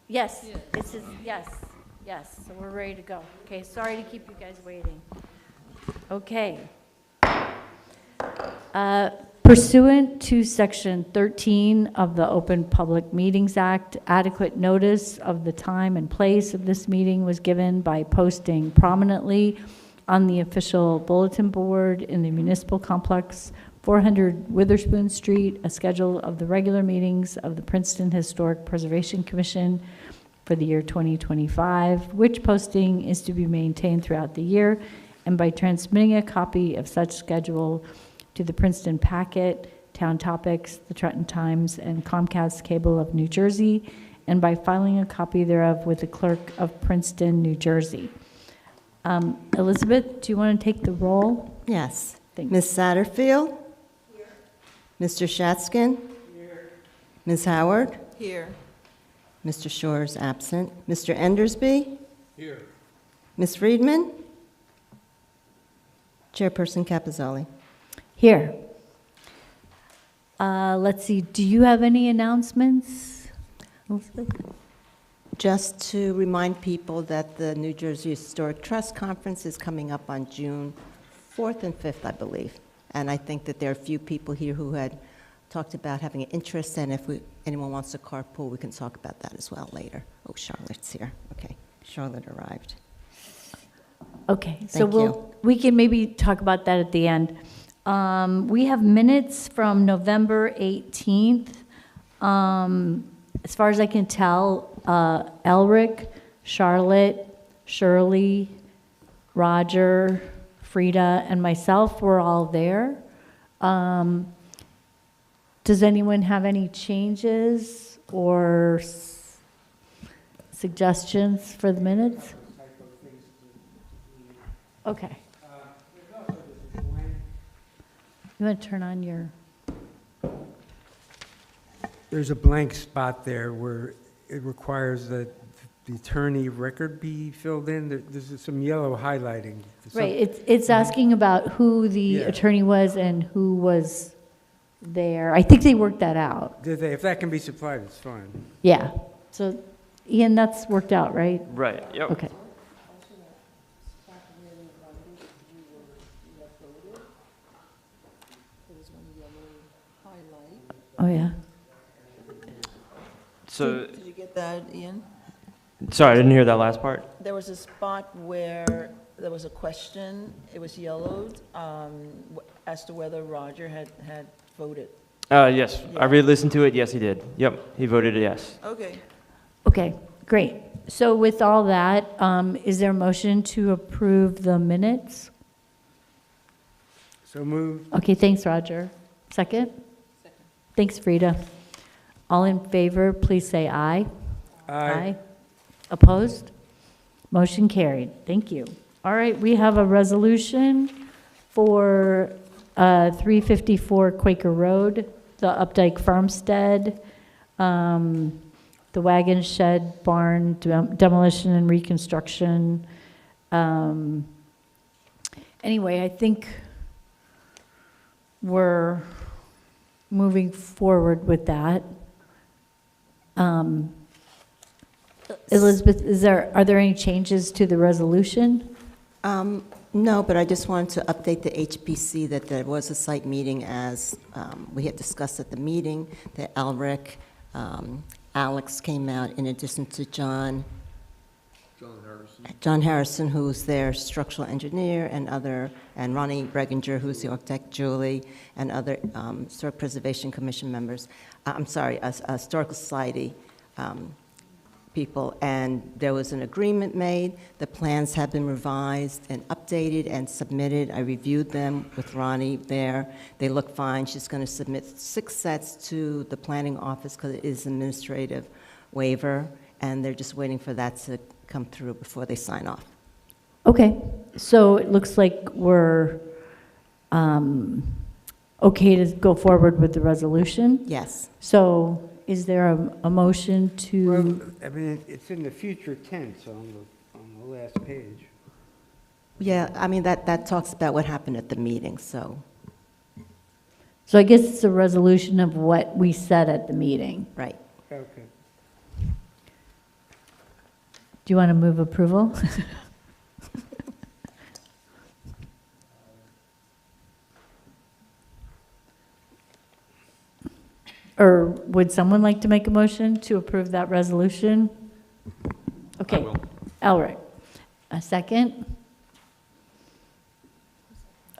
Yes, this is, yes, so we're ready to go. Okay, sorry to keep you guys waiting. Okay. Pursuant to Section 13 of the Open Public Meetings Act, adequate notice of the time and place of this meeting was given by posting prominently on the official bulletin board in the municipal complex, 400 Witherspoon Street, a schedule of the regular meetings of the Princeton Historic Preservation Commission for the year 2025, which posting is to be maintained throughout the year, and by transmitting a copy of such schedule to the Princeton Packet, Town Topics, the Trenton Times, and Comcast Cable of New Jersey, and by filing a copy thereof with the clerk of Princeton, New Jersey. Elizabeth, do you want to take the roll? Yes. Thank you. Ms. Satterfield? Here. Mr. Shatskin? Here. Ms. Howard? Here. Mr. Shore is absent. Mr. Endersby? Here. Ms. Friedman? Chairperson Capizelli. Here. Let's see, do you have any announcements, Elizabeth? Just to remind people that the New Jersey Historic Trust Conference is coming up on June 4th and 5th, I believe. And I think that there are a few people here who had talked about having an interest, and if anyone wants to carpool, we can talk about that as well later. Oh, Charlotte's here. Okay, Charlotte arrived. Okay, so Thank we can maybe talk about that at the end. We have minutes from November 18th. As far as I can tell, Elric, Charlotte, Shirley, Roger, Frida, and myself were all there. Does anyone have any changes or suggestions for the minutes? Okay. You want to turn on your... There's a blank spot there where it requires that the attorney record be filled in. There's some yellow highlighting. Right, it's asking about who the Yeah. attorney was and who was there. I think they worked that out. If that can be supplied, it's fine. Yeah, so Ian, that's worked out, right? Right, yep. Okay. Oh, yeah. So, Did you get that, Ian? sorry, I didn't hear that last part. There was a spot where there was a question, it was yellowed, as to whether Roger had voted. Yes, I Yeah. re-listened to it. Yes, he did. Yep, he voted yes. Okay. Okay, great. So with all that, is there a motion to approve the minutes? So moved. Okay, thanks, Roger. Second? Second. Thanks, Frida. All in favor, please say aye. Aye. Opposed? Motion carried. Thank you. All right, we have a resolution for 354 Quaker Road, the Updike Farmstead, the wagon shed barn demolition and reconstruction. Anyway, I think we're moving forward with that. Elizabeth, are there any changes to the resolution? No, but I just wanted to update the HPC that there was a site meeting as we had discussed at the meeting, that Elric, Alex came out in addition to John Harrison, who's their structural engineer, and Ronnie Reginger, who's the architect, Julie, and other Historic Preservation Commission members. Historical Society people, and there was an agreement made. The plans have been revised and updated and submitted. I reviewed them with Ronnie there. They look fine. She's going to submit 6 sets to the planning office because it is an administrative waiver, and they're just waiting for that to come through before they sign off. Okay, so it looks like we're okay to go forward with the resolution. Yes. So is there a motion to? Well, I mean, it's in the future tense on the last page. Yeah, I mean, that talks about what happened at the meeting, so. So I guess it's a resolution of what we said at the meeting. Right. Okay. Do you want to move approval? Or would someone like to make a motion to approve that resolution? Okay. Elric, a second?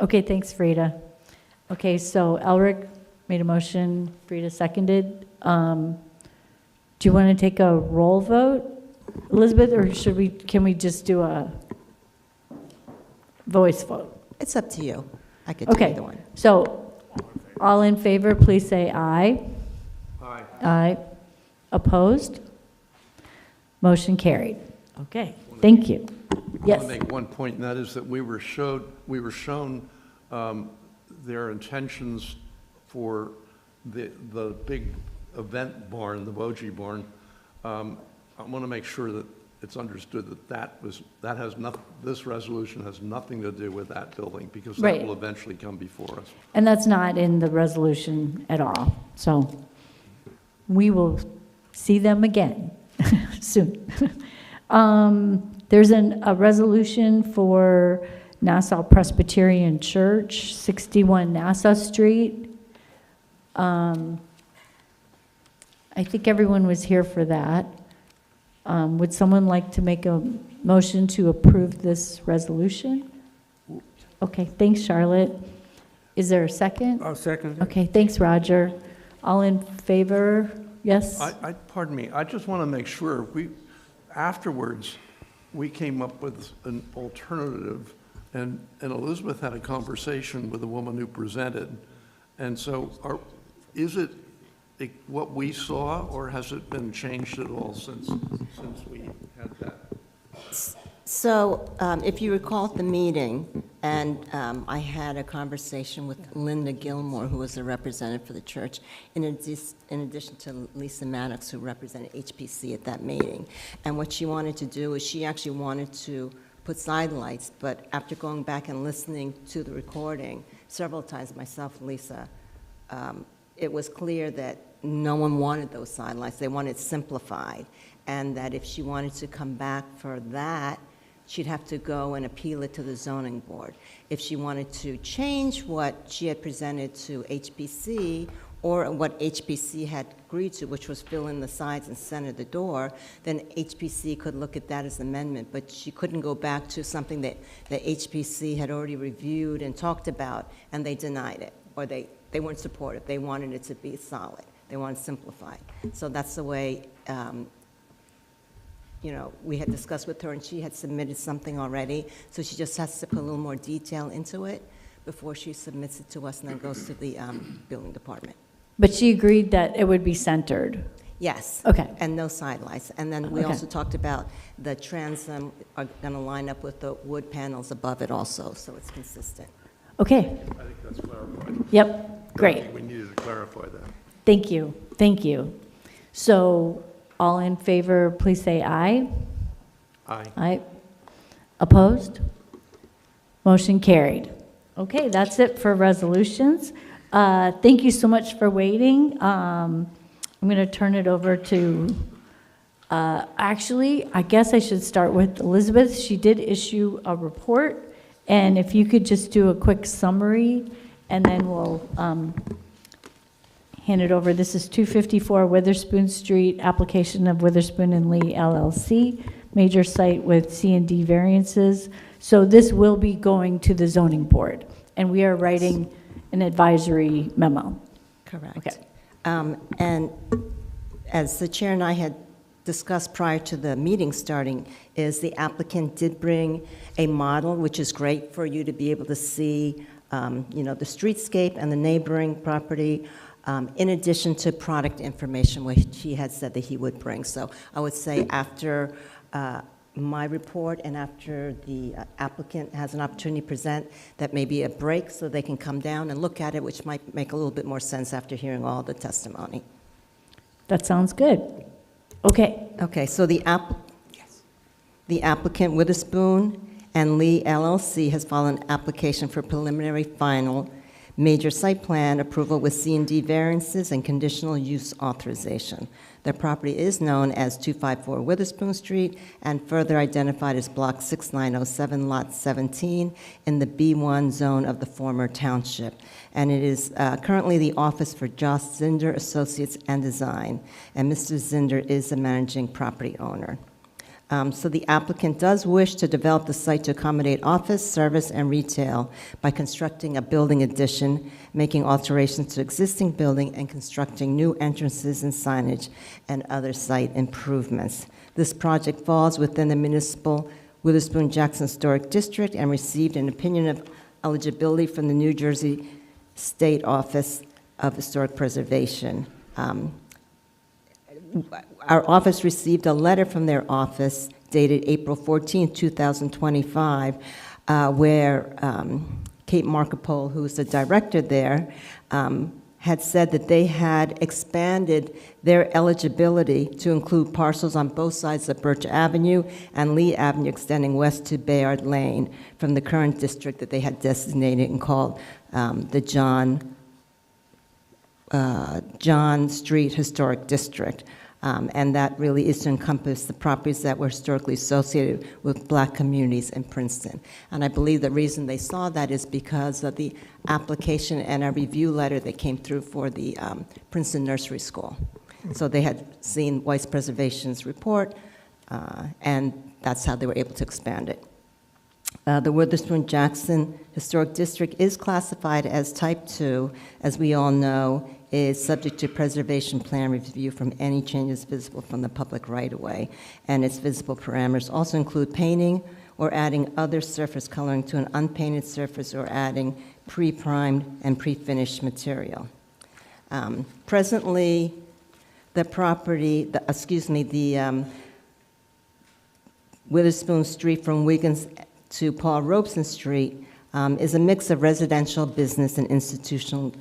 Okay, thanks, Frida. Okay, so Elric made a motion, Frida seconded. Do you want to take a roll vote, Elizabeth, or can we just do a voice vote? It's up to you. I could do Okay, either one. so all in favor, please say aye. Aye. Aye. Opposed? Motion carried. Okay, thank you. I Yes. want to make one point, and that is that we were shown their intentions for the big event barn, the Boji barn. I want to make sure that it's understood that this resolution has nothing to do with that building, because that Right. will eventually come before us. And that's not in the resolution at all, so we will see them again soon. There's a resolution for Nassau Presbyterian Church, 61 Nassau Street. I think everyone was here for that. Would someone like to make a motion to approve this resolution? Okay, thanks, Charlotte. Is there a second? I'll second it. Okay, thanks, Roger. All in favor? Yes? Pardon me, I just want to make sure, afterwards, we came up with an alternative, and Elizabeth had a conversation with the woman who presented, and so is it what we saw, or has it been changed at all since we had that? So if you recall at the meeting, and I had a conversation with Linda Gilmore, who was a representative for the church, in addition to Lisa Maddox, who represented HPC at that meeting. And what she wanted to do is she actually wanted to put sidelights, but after going back and listening to the recording several times, myself and Lisa, it was clear that no one wanted those sidelights. They wanted it simplified. And that if she wanted to come back for that, she'd have to go and appeal it to the zoning board. If she wanted to change what she had presented to HPC, or what HPC had agreed to, which was fill in the sides and center the door, then HPC could look at that as an amendment, but she couldn't go back to something that HPC had already reviewed and talked about, and they denied it, or they weren't supportive. They wanted it to be solid. They wanted it simplified. So that's the way, we had discussed with her, and she had submitted something already, so she just has to put a little more detail into it before she submits it to us and then goes to the building department. But she agreed that it would be centered. Yes. Okay. And no sidelights. And then we Okay. also talked about the transom are going to line up with the wood panels above it also, so it's consistent. Okay, I think that's clarified. yep, great. I think we needed to clarify that. Thank you, thank you. So, all in favor, please say aye. Aye. Aye. Opposed? Motion carried. Okay, that's it for resolutions. Thank you so much for waiting. I'm going to turn it over to, actually, I guess I should start with Elizabeth. She did issue a report, and if you could just do a quick summary, and then we'll hand it over. This is 254 Witherspoon Street, application of Witherspoon and Lee LLC, major site with C&D variances. So this will be going to the zoning board, and we are writing an advisory memo. Correct. Okay. And as the chair and I had discussed prior to the meeting starting, is the applicant did bring a model, which is great for you to be able to see, the streetscape and the neighboring property, in addition to product information, which he had said that he would bring. So I would say after my report and after the applicant has an opportunity to present, that may be a break so they can come down and look at it, which might make a little bit more sense after hearing all the testimony. That sounds good. Okay. Okay, so the applicant Witherspoon and Lee LLC has filed an application for preliminary final major site plan approval with C&D variances and conditional use authorization. The property is known as 254 Witherspoon Street and further identified as Block 6907, Lot 17, in the B1 zone of the former township. And it is currently the office for Josh Zinder Associates and Design, and Mr. Zinder is the managing property owner. So the applicant does wish to develop the site to accommodate office, service, and retail by constructing a building addition, making alterations to existing building, and constructing new entrances and signage and other site improvements. This project falls within the municipal Witherspoon-Jackson Historic District and received an opinion of eligibility from the New Jersey State Office of Historic Preservation. Our office received a letter from their office dated April 14, 2025, where Kate Markopole, who is the director there, had said that they had expanded their eligibility to include parcels on both sides of Birch Avenue and Lee Avenue extending west to Bayard Lane from the current district that they had designated and called the John Street Historic District. And that really is to encompass the properties that were historically associated with Black communities in Princeton. And I believe the reason they saw that is because of the application and a review letter that came through for the Princeton Nursery School. So they had seen Weiss Preservation's report, and that's how they were able to expand it. The Witherspoon-Jackson Historic District is classified as Type 2, as we all know, is subject to preservation plan review from any changes visible from the public right-of-way, and its visible parameters also include painting or adding other surface coloring to an unpainted surface or adding pre-primed and pre-finished material. Presently, the property, the Witherspoon Street from Wiggins to Paul Robeson Street is a mix of residential, business, and institutional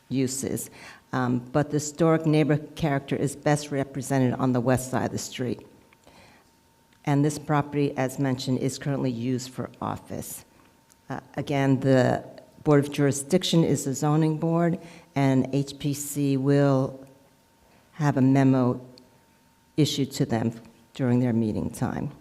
uses, but the historic neighborhood character is best represented on the west side of the street. And this property, as mentioned, is currently used for office. Again, the Board of Jurisdiction is the zoning board, and HPC will have a memo issued to them during their meeting time.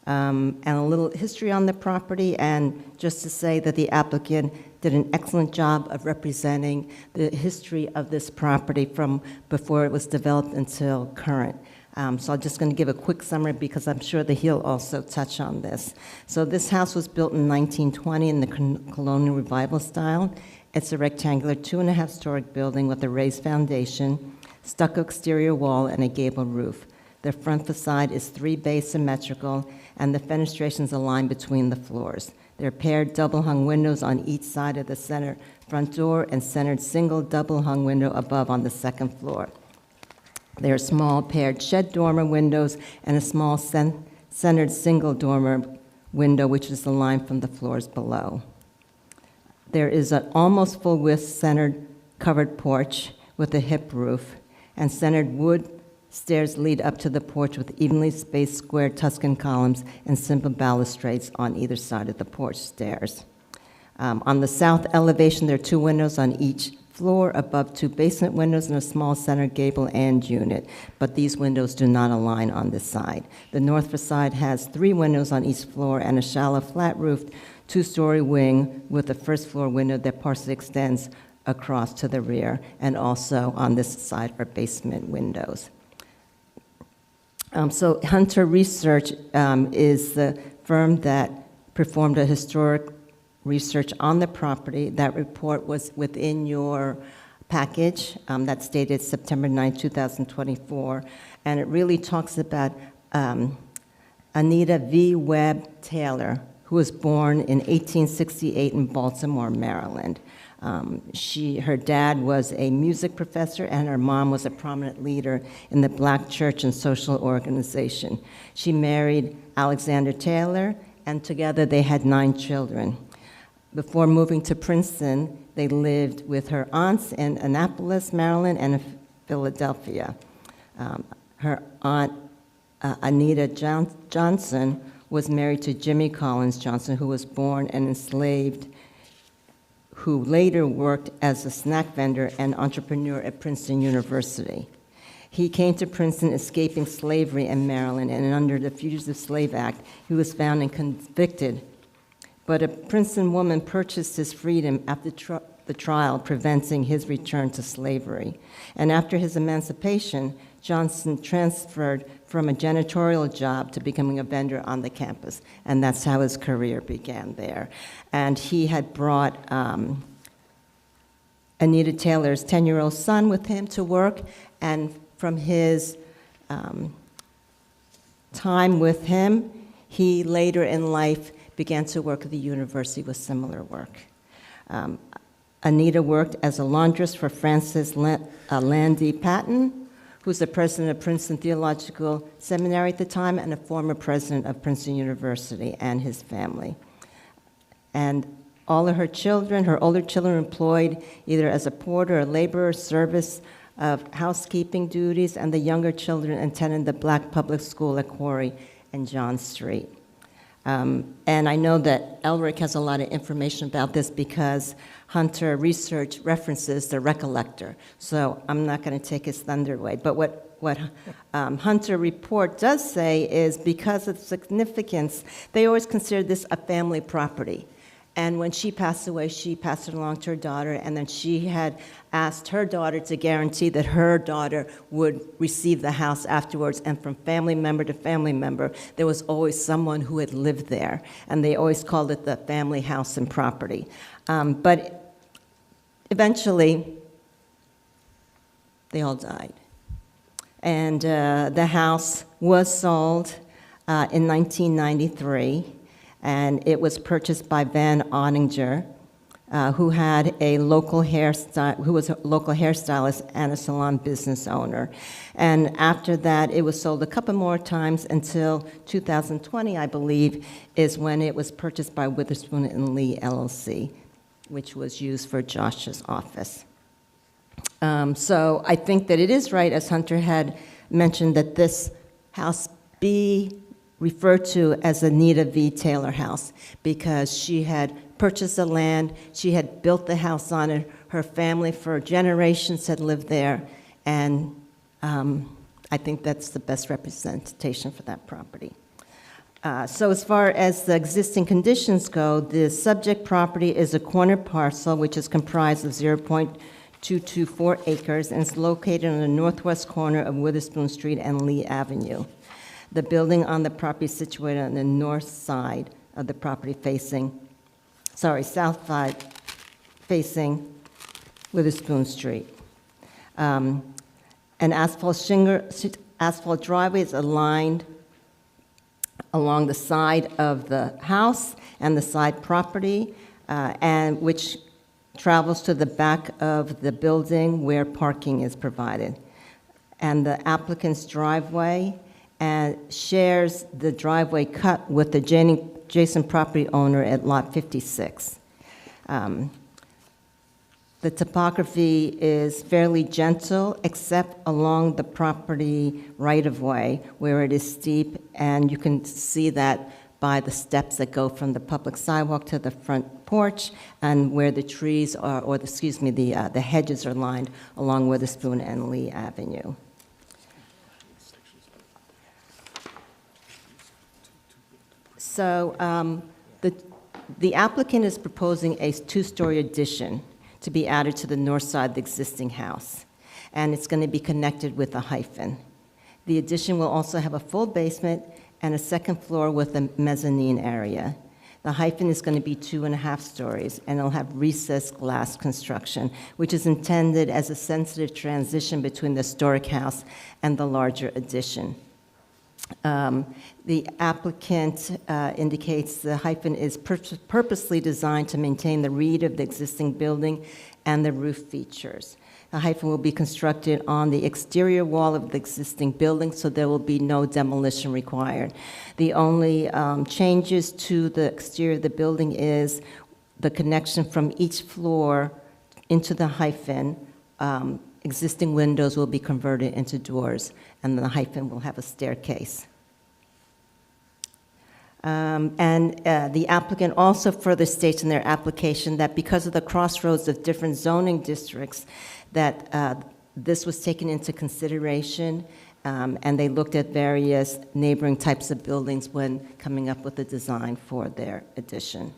And a little history on the property, and just to say that the applicant did an excellent job of representing the history of this property from before it was developed until current. So I'm just going to give a quick summary because I'm sure that he'll also touch on this. So this house was built in 1920 in the colonial revival style. It's a rectangular 2.5-story building with a raised foundation, stucco exterior wall, and a gable roof. The front facade is 3-bay symmetrical, and the fenestrations align between the floors. There are paired double-hung windows on each side of the center front door and centered single double-hung window above on the second floor. There are small paired shed dormer windows and a small centered single dormer window, which is aligned from the floors below. There is an almost full-width centered covered porch with a hip roof, and centered wood stairs lead up to the porch with evenly spaced square Tuscan columns and simple balustrades on either side of the porch stairs. On the south elevation, there are 2 windows on each floor above 2 basement windows and a small center gable and unit, but these windows do not align on this side. The north facade has 3 windows on each floor and a shallow flat-roofed 2-story wing with a first-floor window that partially extends across to the rear, and also on this side are basement windows. So Hunter Research is the firm that performed a historic research on the property. That report was within your package that's dated September 9, 2024, and it really talks about Anita V. Webb Taylor, who was born in 1868 in Baltimore, Maryland. Her dad was a music professor, and her mom was a prominent leader in the Black church and social organization. She married Alexander Taylor, and together they had 9 children. Before moving to Princeton, they lived with her aunts in Annapolis, Maryland, and in Philadelphia. Her aunt, Anita Johnson, was married to Jimmy Collins Johnson, who was born and enslaved who later worked as a snack vendor and entrepreneur at Princeton University. He came to Princeton escaping slavery in Maryland, and under the Fugitive Slave Act, he was found and convicted. But a Princeton woman purchased his freedom after the trial, preventing his return to slavery. And after his emancipation, Johnson transferred from a janitorial job to becoming a vendor on the campus, and that's how his career began there. And he had brought Anita Taylor's 10-year-old son with him to work, and from his time with him, he later in life began to work at the university with similar work. Anita worked as a laundress for Francis Landy Patton, who's the president of Princeton Theological Seminary at the time and a former president of Princeton University, and his family. And all of her children, her older children, employed either as a porter or laborer, service of housekeeping duties, and the younger children attended the Black Public School at Quarry and John Street. And I know that Elric has a lot of information about this because Hunter research references the Recollector. So I'm not going to take his thunder away. But what Hunter report does say is because of significance, they always considered this a family property. And when she passed away, she passed it along to her daughter, and then she had asked her daughter to guarantee that her daughter would receive the house afterwards. And from family member to family member, there was always someone who had lived there, and they always called it the family house and property. But eventually, they all died. And the house was sold in 1993. And it was purchased by Van Ottinger, who was a local hairstylist and a salon business owner. And after that, it was sold a couple more times until 2020, I believe, is when it was purchased by Witherspoon and Lee LLC, which was used for Josh's office. So I think that it is right, as Hunter had mentioned, that this house be referred to as Anita V. Taylor House because she had purchased the land, she had built the house on it, her family for generations had lived there, and I think that's the best representation for that property. So as far as the existing conditions go, the subject property is a corner parcel which is comprised of 0.224 acres and is located on the northwest corner of Witherspoon Street and Lee Avenue. The building on the property is situated on the north side of the property south side facing Witherspoon Street. An asphalt driveway is aligned along the side of the house and the side property, and which travels to the back of the building where parking is provided. And the applicant's driveway shares the driveway cut with the adjacent property owner at Lot 56. The topography is fairly gentle, except along the property right-of-way, where it is steep, and you can see that by the steps that go from the public sidewalk to the front porch, and where the trees are, the hedges are lined along Witherspoon and Lee Avenue. So the applicant is proposing a two-story addition to be added to the north side of the existing house, and it's going to be connected with a hyphen. The addition will also have a full basement and a second floor with a mezzanine area. The hyphen is going to be 2.5 stories, and it'll have recessed glass construction, which is intended as a sensitive transition between the historic house and the larger addition. The applicant indicates the hyphen is purposely designed to maintain the read of the existing building and the roof features. The hyphen will be constructed on the exterior wall of the existing building, so there will be no demolition required. The only changes to the exterior of the building is the connection from each floor into the hyphen. Existing windows will be converted into doors, and the hyphen will have a staircase. The applicant also further states in their application that because of the crossroads of different zoning districts, that this was taken into consideration, and they looked at various neighboring types of buildings when coming up with a design for their addition.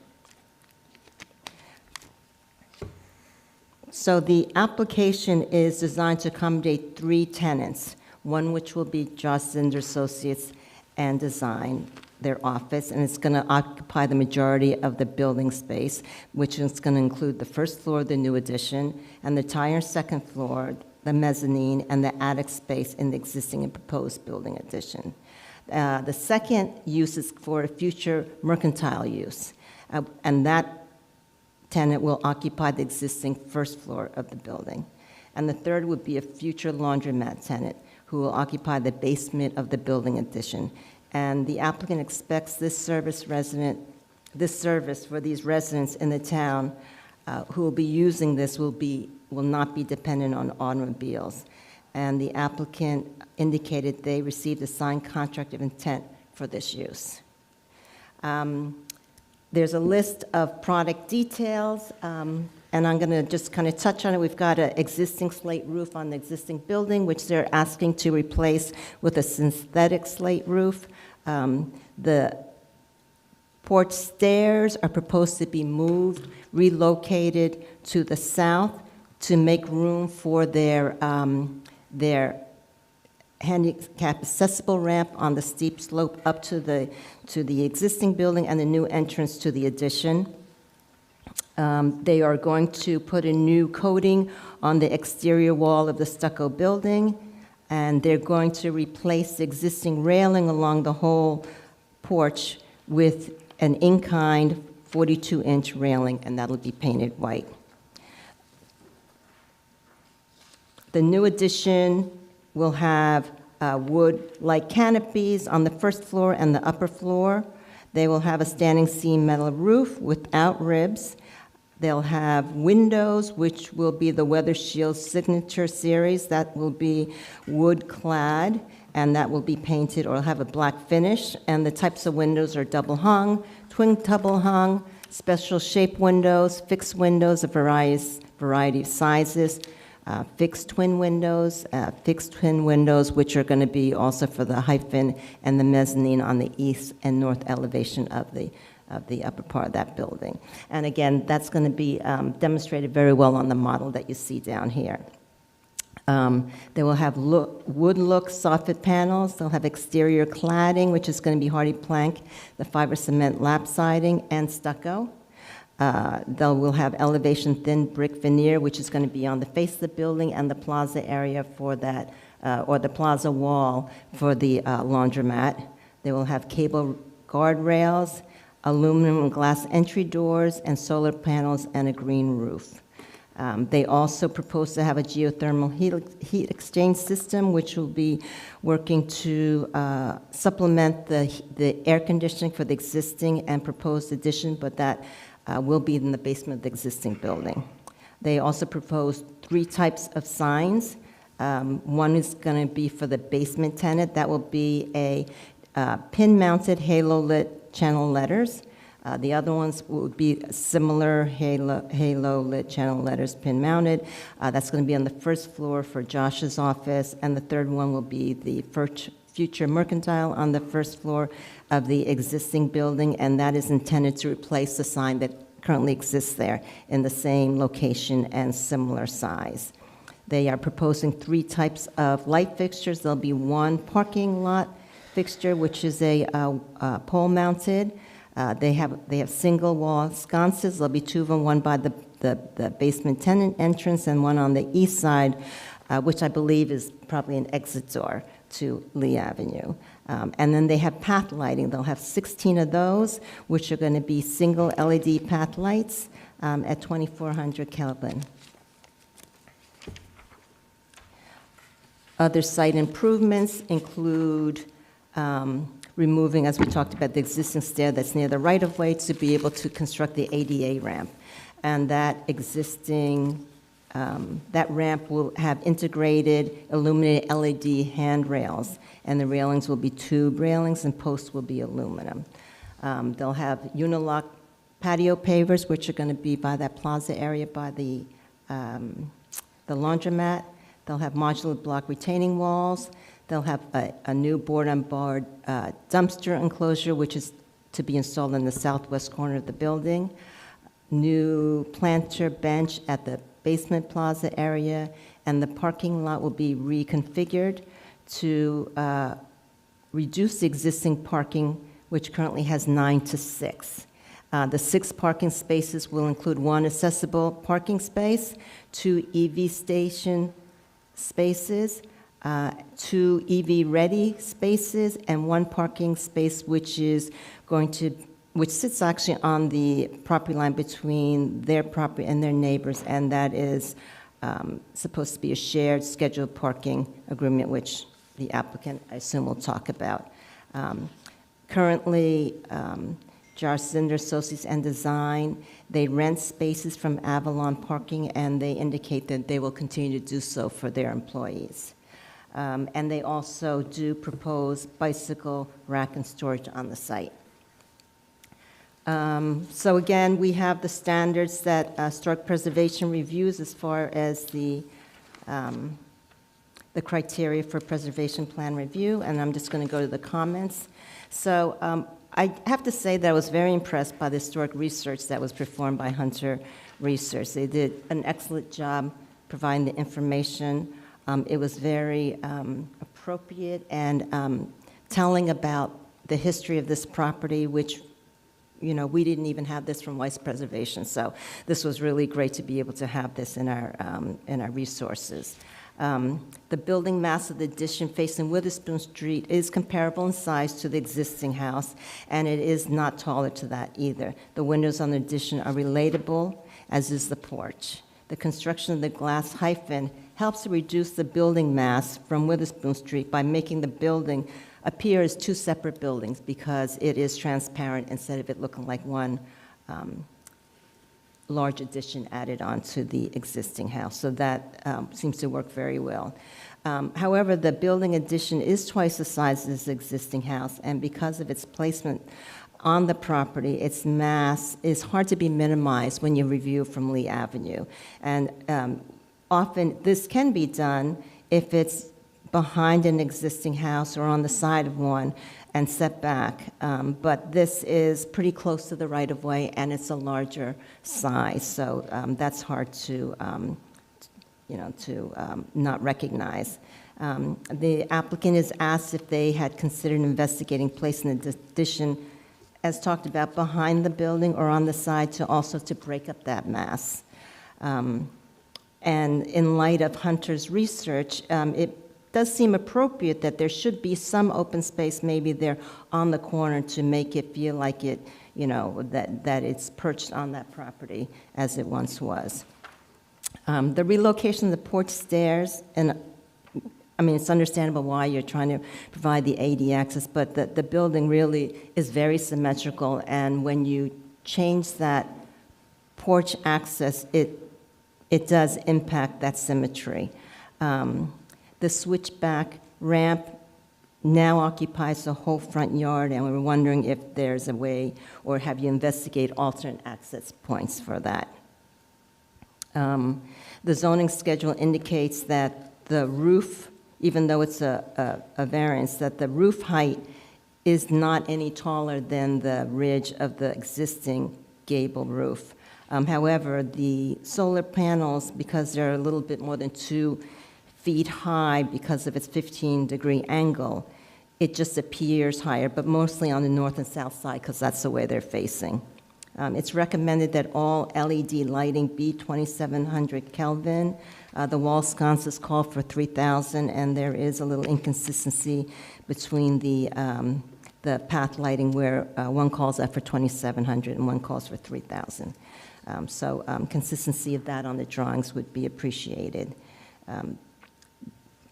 So the application is designed to accommodate 3 tenants, one which will be Josh Zinder Associates and Design, their office, and it's going to occupy the majority of the building space, which is going to include the first floor of the new addition and the entire second floor, the mezzanine, and the attic space in the existing and proposed building addition. The second use is for a future mercantile use, and that tenant will occupy the existing first floor of the building. And the third would be a future laundromat tenant who will occupy the basement of the building addition. And the applicant expects this service for these residents in the town who will be using this will not be dependent on automobiles. And the applicant indicated they received a signed contract of intent for this use. There's a list of product details, and I'm going to just kind of touch on it. We've got an existing slate roof on the existing building, which they're asking to replace with a synthetic slate roof. The porch stairs are proposed to be moved, relocated to the south to make room for their handicap accessible ramp on the steep slope up to the existing building and the new entrance to the addition. They are going to put a new coating on the exterior wall of the stucco building, and they're going to replace the existing railing along the whole porch with an in-kind 42-inch railing, and that'll be painted white. The new addition will have wood-like canopies on the first floor and the upper floor. They will have a standing seam metal roof without ribs. They'll have windows, which will be the Weather Shield Signature Series. That will be wood-clad, and that will be painted or have a black finish. And the types of windows are double-hung, twin double-hung, special shape windows, fixed windows of variety of sizes, fixed twin windows, which are going to be also for the hyphen and the mezzanine on the east and north elevation of the upper part of that building. And again, that's going to be demonstrated very well on the model that you see down here. They will have wood-look soffit panels. They'll have exterior cladding, which is going to be hardy plank, the fiber cement lap siding, and stucco. They will have elevation thin brick veneer, which is going to be on the face of the building and the plaza area for that, or the plaza wall for the laundromat. They will have cable guardrails, aluminum and glass entry doors, and solar panels, and a green roof. They also propose to have a geothermal heat exchange system, which will be working to supplement the air conditioning for the existing and proposed addition, but that will be in the basement of the existing building. They also propose 3 types of signs. One is going to be for the basement tenant. That will be a pin-mounted halo-lit channel letters. The other ones would be similar halo-lit channel letters, pin-mounted. That's going to be on the first floor for Josh's office, and the third one will be the future mercantile on the first floor of the existing building, and that is intended to replace the sign that currently exists there in the same location and similar size. They are proposing 3 types of light fixtures. There'll be one parking lot fixture, which is a pole-mounted. They have single wall sconces. There'll be 2 of them, one by the basement tenant entrance and one on the east side, which I believe is probably an exit door to Lee Avenue. And then they have path lighting. They'll have 16 of those, which are going to be single LED path lights at 2400 Kelvin. Other site improvements include removing, as we talked about, the existing stair that's near the right-of-way to be able to construct the ADA ramp. And that existing, that ramp will have integrated illuminated LED handrails, and the railings will be tube railings and posts will be aluminum. They'll have unilock patio pavers, which are going to be by that plaza area by the laundromat. They'll have modular block retaining walls. They'll have a new board-on-board dumpster enclosure, which is to be installed in the southwest corner of the building. New planter bench at the basement plaza area, and the parking lot will be reconfigured to reduce the existing parking, which currently has 9 to 6. The 6 parking spaces will include 1 accessible parking space, 2 EV station spaces, 2 EV-ready spaces, and 1 parking space which sits actually on the property line between their property and their neighbors, and that is supposed to be a shared scheduled parking agreement, which the applicant, I assume, will talk about. Currently, Jarcinder Associates and Design, they rent spaces from Avalon Parking, and they indicate that they will continue to do so for their employees. And they also do propose bicycle rack and storage on the site. So again, we have the standards that historic preservation reviews as far as the criteria for preservation plan review, and I'm just going to go to the comments. So I have to say that I was very impressed by the historic research that was performed by Hunter Research. They did an excellent job providing the information. It was very appropriate and telling about the history of this property, which, you know, we didn't even have this from Weiss Preservation. So this was really great to be able to have this in our resources. The building mass of the addition facing Witherspoon Street is comparable in size to the existing house, and it is not taller to that either. The windows on the addition are relatable, as is the porch. The construction of the glass hyphen helps to reduce the building mass from Witherspoon Street by making the building appear as 2 separate buildings, because it is transparent instead of it looking like one large addition added on to the existing house. So that seems to work very well. However, the building addition is twice the size as the existing house, and because of its placement on the property, its mass is hard to be minimized when you review from Lee Avenue. And often this can be done if it's behind an existing house or on the side of one and set back. But this is pretty close to the right-of-way, and it's a larger size, so that's hard to, not recognize. The applicant is asked if they had considered investigating placing the addition, as talked about, behind the building or on the side to break up that mass. And in light of Hunter's research, it does seem appropriate that there should be some open space maybe there on the corner to make it feel like it, that it's perched on that property as it once was. The relocation of the porch stairs, and I mean, it's understandable why you're trying to provide the AD access, but the building really is very symmetrical, and when you change that porch access, it does impact that symmetry. The switchback ramp now occupies the whole front yard, and we were wondering if there's a way, or have you investigated alternate access points for that. The zoning schedule indicates that the roof, even though it's a variance, that the roof height is not any taller than the ridge of the existing gable roof. However, the solar panels, because they're a little bit more than 2 feet high because of its 15-degree angle, it just appears higher, but mostly on the north and south side because that's the way they're facing. It's recommended that all LED lighting be 2700 Kelvin. The wall sconces call for 3000, and there is a little inconsistency between the path lighting where one calls out for 2700 and one calls for 3000. So consistency of that on the drawings would be appreciated.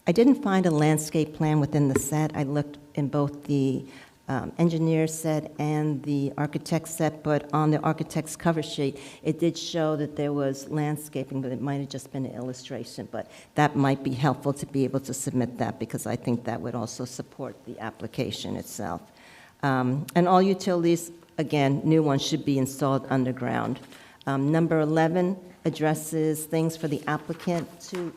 I didn't find a landscape plan within the set. I looked in both the engineer set and the architect set, but on the architect's cover sheet, it did show that there was landscaping, but it might have just been an illustration, but that might be helpful to be able to submit that, because I think that would also support the application itself. And all utilities again, new ones should be installed underground. Number 11 addresses things for the applicant to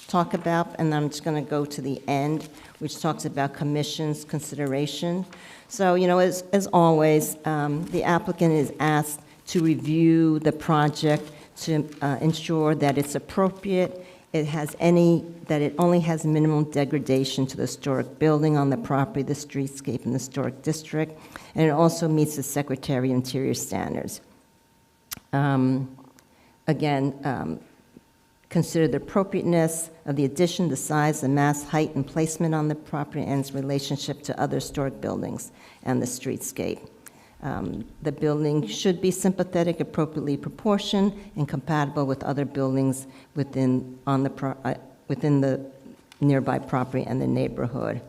talk about, and I'm just going to go to the end, which talks about commission's consideration. So, as always, the applicant is asked to review the project to ensure that it's appropriate, that it only has minimal degradation to the historic building on the property, the streetscape, and the historic district, and it also meets the Secretary of Interior standards. Consider the appropriateness of the addition, the size, the mass, height, and placement on the property and its relationship to other historic buildings and the streetscape. The building should be sympathetic, appropriately proportioned, and compatible with other buildings within the nearby property and the neighborhood.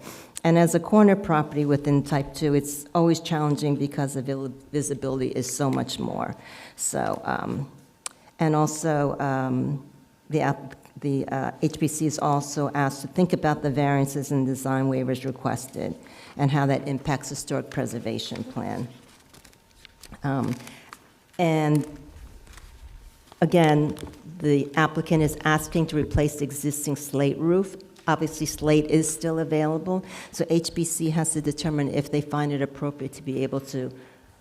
And as a corner property within Type 2, it's always challenging because the visibility is so much more. So, and also, the HPC is also asked to think about the variances and design waivers requested and how that impacts historic preservation plan. And again, the applicant is asking to replace the existing slate roof. Obviously, slate is still available, so HPC has to determine if they find it appropriate to be able to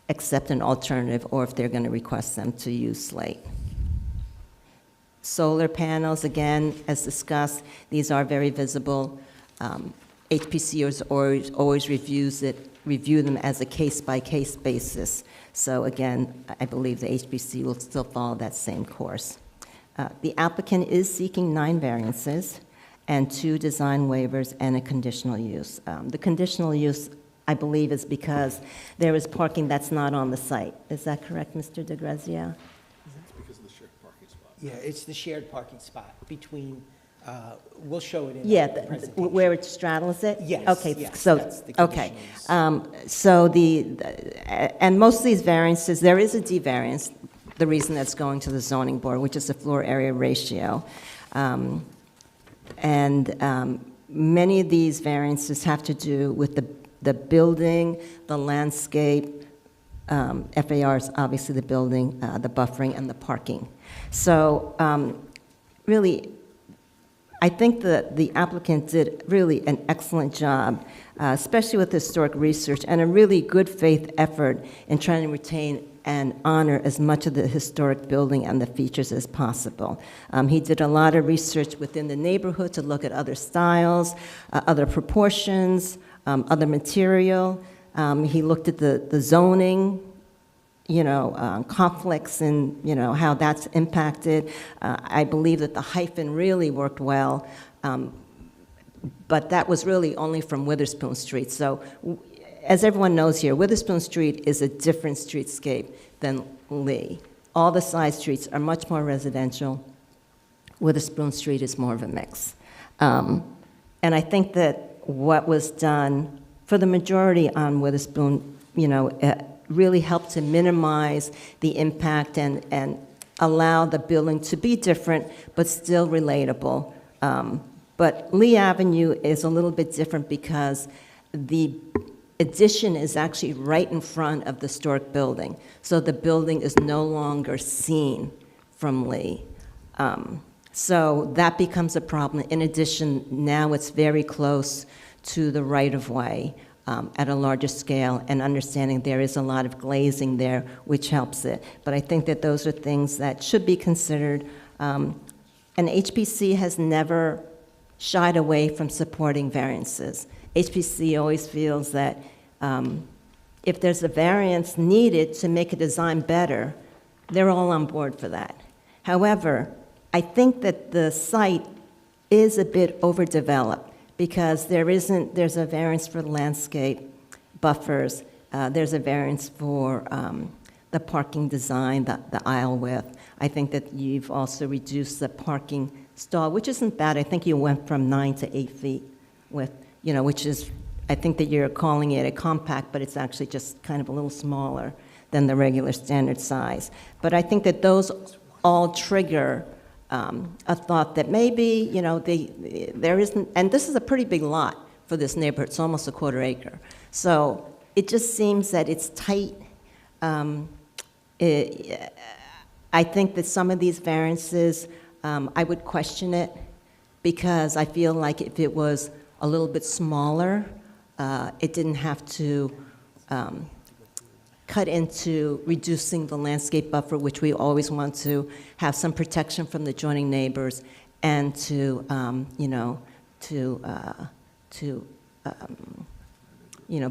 accept an alternative or if they're going to request them to use slate. Solar panels, again, as discussed, these are very visible. HPC always review them as a case-by-case basis. So again, I believe the HPC will still follow that same course. The applicant is seeking 9 variances and 2 design waivers and a conditional use. The conditional use, I believe, is because there is parking that's not on the site. Is that correct, Mr. DeGrazia? Yeah, it's the shared parking spot between, we'll show it in Yeah, the presentation. where it straddles it? Yes, Okay, yes, so, that's the okay. conditional And most of these variances, there is a D variance, the reason that's going to the zoning board, which is the floor area ratio. Many of these variances have to do with the building, the landscape, FAR is obviously the building, the buffering, and the parking. So really, I think that the applicant did really an excellent job, especially with historic research, and a really good faith effort in trying to retain and honor as much of the historic building and the features as possible. He did a lot of research within the neighborhood to look at other styles, other proportions, other material. He looked at the zoning, conflicts and, how that's impacted. I believe that the hyphen really worked well, but that was really only from Witherspoon Street. So as everyone knows here, Witherspoon Street is a different streetscape than Lee. All the side streets are much more residential. Witherspoon Street is more of a mix. And I think that what was done for the majority on Witherspoon, really helped to minimize the impact and allow the building to be different, but still relatable. But Lee Avenue is a little bit different because the addition is actually right in front of the historic building. So the building is no longer seen from Lee. So that becomes a problem. In addition, now it's very close to the right-of-way at a larger scale, and understanding there is a lot of glazing there, which helps it. But I think that those are things that should be considered. And HPC has never shied away from supporting variances. HPC always feels that if there's a variance needed to make a design better, they're all on board for that. However, I think that the site is a bit overdeveloped because there's a variance for landscape buffers, there's a variance for the parking design, the aisle width. I think that you've also reduced the parking stall, which isn't bad. I think you went from 9 to 8 feet with, which is, I think that you're calling it a compact, but it's actually just kind of a little smaller than the regular standard size. But I think that those all trigger a thought that maybe, there isn't, and this is a pretty big lot for this neighborhood. It's almost a quarter acre. So it just seems that it's tight I think that some of these variances, I would question it, because I feel like if it was a little bit smaller, it didn't have to cut into reducing the landscape buffer, which we always want to have some protection from the adjoining neighbors, and to,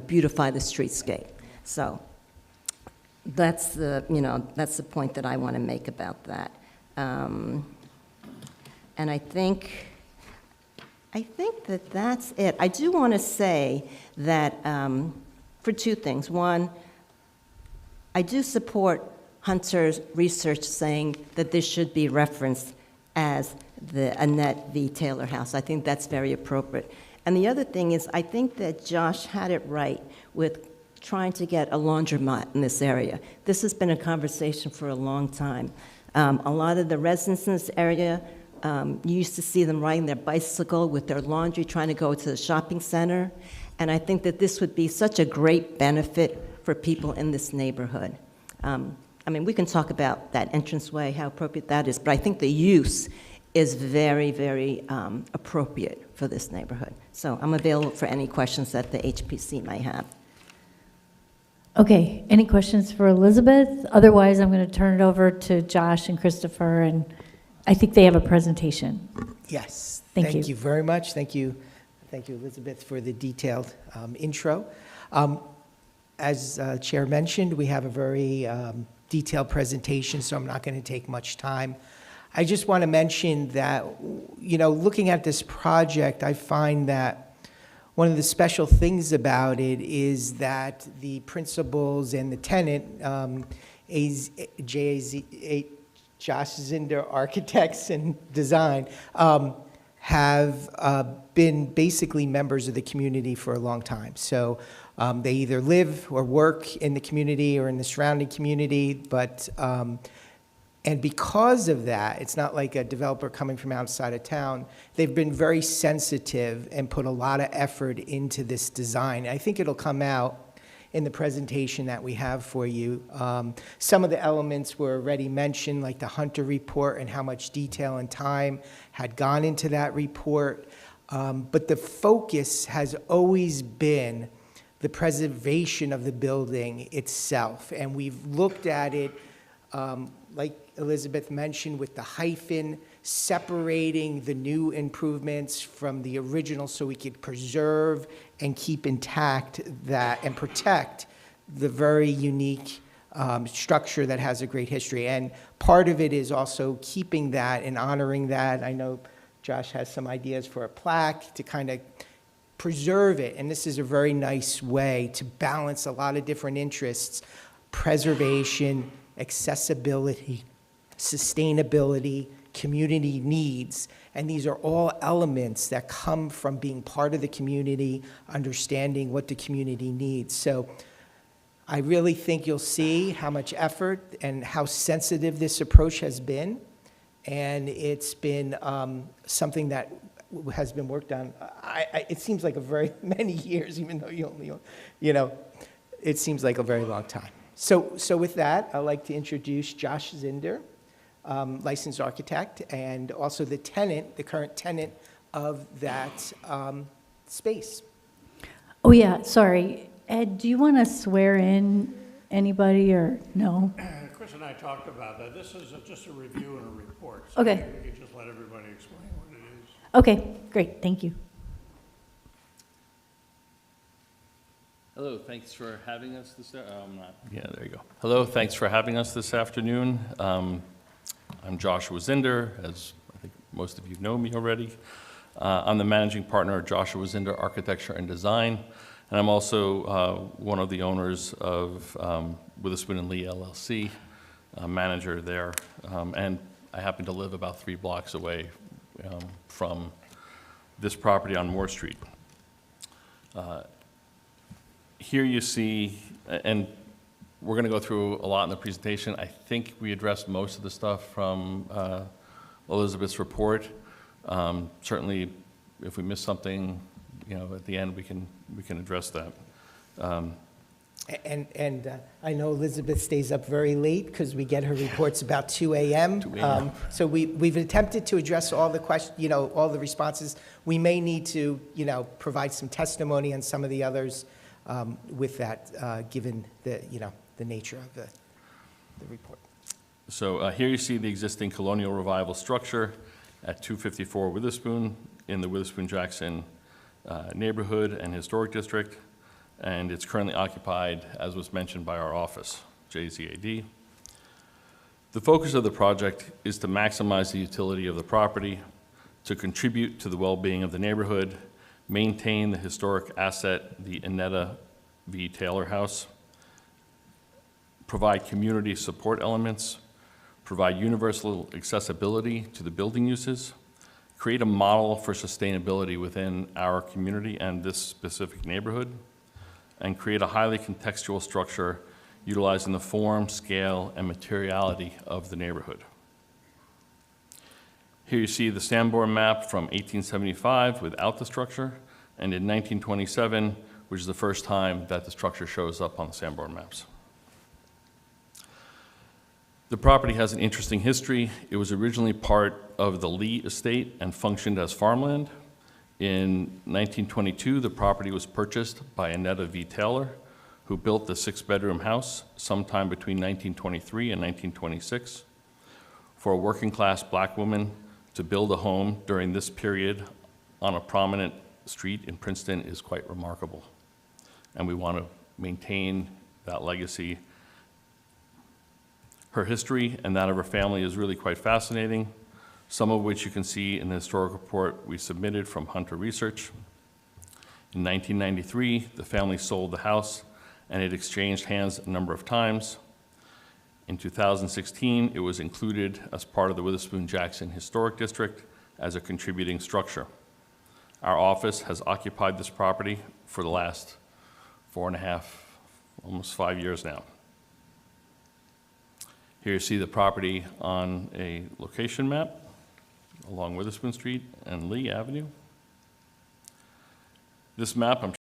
beautify the streetscape. So that's the point that I want to make about that. And I think that that's it. I do want to say that for two things. One, I do support Hunter's research saying that this should be referenced as the Annette V. Taylor House. I think that's very appropriate. And the other thing is, I think that Josh had it right with trying to get a laundromat in this area. This has been a conversation for a long time. A lot of the residents in this area, you used to see them riding their bicycle with their laundry, trying to go to the shopping center. And I think that this would be such a great benefit for people in this neighborhood. We can talk about that entranceway, how appropriate that is, but I think the use is very, very appropriate for this neighborhood. So I'm available for any questions that the HPC might have. Okay, any questions for Elizabeth? Otherwise, I'm going to turn it over to Josh and Christopher, and I think they have a presentation. Yes. Thank you. Thank you very much. Thank you, Elizabeth, for the detailed intro. As Chair mentioned, we have a very detailed presentation, so I'm not going to take much time. I just want to mention that, looking at this project, I find that one of the special things about it is that the principals and the tenant, Josh Zinder Architects and Design, have been basically members of the community for a long time. So they either live or work in the community or in the surrounding community, but and because of that, it's not like a developer coming from outside of town. They've been very sensitive and put a lot of effort into this design. I think it'll come out in the presentation that we have for you. Some of the elements were already mentioned, like the Hunter report and how much detail and time had gone into that report. But the focus has always been the preservation of the building itself. And we've looked at it, like Elizabeth mentioned, with the hyphen, separating the new improvements from the original so we could preserve and keep intact that and protect the very unique structure that has a great history. And part of it is also keeping that and honoring that. I know Josh has some ideas for a plaque to kind of preserve it, and this is a very nice way to balance a lot of different interests: preservation, accessibility, sustainability, community needs. And these are all elements that come from being part of the community, understanding what the community needs. So I really think you'll see how much effort and how sensitive this approach has been. And it's been something that has been worked on. It seems like a very many years, even though you only, it seems like a very long time. So with that, I'd like to introduce Josh Zinder, licensed architect, and also the current tenant of that space. Oh, yeah, sorry. Ed, do you want to swear in anybody or no? Chris and I talked about that. This is just a review and a report. So Okay. We could just let everybody explain what it is. Okay, great, thank you. Hello, thanks for having us this, yeah, there you go. Hello, thanks for having us this afternoon. I'm Joshua Zinder, as I think most of you know me already. I'm the managing partner of Joshua Zinder Architecture and Design, and I'm also one of the owners of Witherspoon & Lee LLC, manager there, and I happen to live about 3 blocks away from this property on Moore Street. Here you see, and we're going to go through a lot in the presentation. I think we addressed most of the stuff from Elizabeth's report. Certainly, if we miss something, at the end, we can address that. And I know Elizabeth stays up very late because we get her reports about 2 a.m. 2 a.m. So we've attempted to address all the questions, all the responses. We may need to, provide some testimony on some of the others with that, given the, the nature of the report. So here you see the existing colonial revival structure at 254 Witherspoon in the Witherspoon-Jackson neighborhood and historic district. And it's currently occupied, as was mentioned, by our office, JZAD. The focus of the project is to maximize the utility of the property, to contribute to the well-being of the neighborhood, maintain the historic asset, the Annetta V. Taylor House, provide community support elements, provide universal accessibility to the building uses, create a model for sustainability within our community and this specific neighborhood, and create a highly contextual structure utilizing the form, scale, and materiality of the neighborhood. Here you see the Sanborn map from 1875 without the structure, and in 1927, which is the first time that the structure shows up on the Sanborn maps. The property has an interesting history. It was originally part of the Lee estate and functioned as farmland. In 1922, the property was purchased by Annetta V. Taylor, who built the 6-bedroom house sometime between 1923 and 1926. For a working-class black woman to build a home during this period on a prominent street in Princeton is quite remarkable. And we want to maintain that legacy. Her history and that of her family is really quite fascinating, some of which you can see in the historic report we submitted from Hunter Research. In 1993, the family sold the house and it exchanged hands a number of times. In 2016, it was included as part of the Witherspoon-Jackson Historic District as a contributing structure. Our office has occupied this property for the last 4.5, almost 5 years now. Here you see the property on a location map along Witherspoon Street and Lee Avenue. This map, I'm